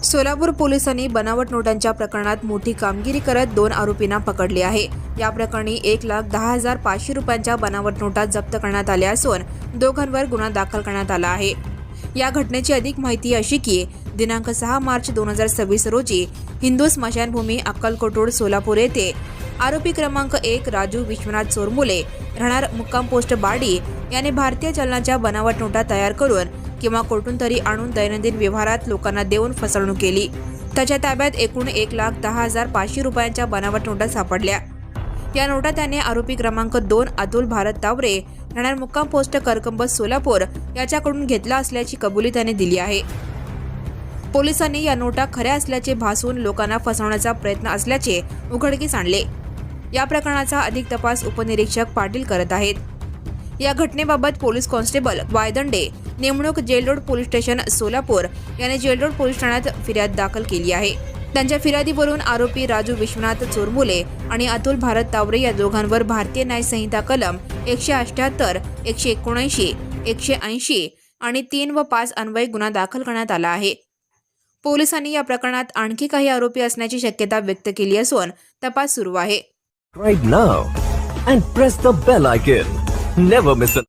सोलापूर पोलिसांनी बनावट नोटांच्या प्रकरणात मोठी कामगिरी करत 2 आरोपींना पकडले आहे। या प्रकरणी 1,10,500 रुपयांच्या बनावट नोटा जप्त करण्यात आल्या असून दोघांवर गुन्हा दाखल करण्यात आला आहे। या घटनेची अधिक माहिती अशी की दिनांक 6 मार्च 2026 रोजी हिंदू स्मशानभूमी अक्कलकोट रोड सोलापूर येथे आरोपी क्रमांक 1 राजू विश्वनाथ चोरमुले राहणार मुक्काम पोस्ट बाडी याने भारतीय चलनाच्या बनावट नोटा तयार करून किंवा कोठून तरी आणून दैनंदिन व्यवहारात लोकांना देऊन फसवणूक केली। त्याच्या ताब्यात एकूण 1,10,500 रुपयांच्या बनावट नोटा सापडल्या। या नोटा त्याने आरोपी क्रमांक 2 अतुल भारत तावरे राहणार मुक्काम पोस्ट करकंबस सोलापूर याच्याकडून घेतला असल्याची कबुली त्याने दिली आहे। पोलिसांनी या नोटा खऱ्या असल्याचे भासून लोकांना फसवण्याचा प्रयत्न असल्याचे उघडकीस आणले। या प्रकरणाचा अधिक तपास उपनिरीक्षक पाटील करत आहेत। या घटनेबाबत पोलीस कॉन्स्टेबल वायदंडे नेमणूक jail road police station Solapur याने जेल रोड पोलीस ठाण्यात फिर्याद दाखल केली आहे। त्यांच्या फिर्यादीवरून आरोपी राजू विश्वनाथ चोरमुले आणि अतुल भारत तावरे या दोघांवर भारतीय न्याय संहिता कलम 178, 179, 180 आणि 3 व 5 अन्वये गुन्हा दाखल करण्यात आला आहे। पोलिसांनी या प्रकरणात आणखी काही आरोपी असण्याची शक्यता व्यक्त केली असून तपास सुरू आहे। Right now and press the bell icon. Never miss an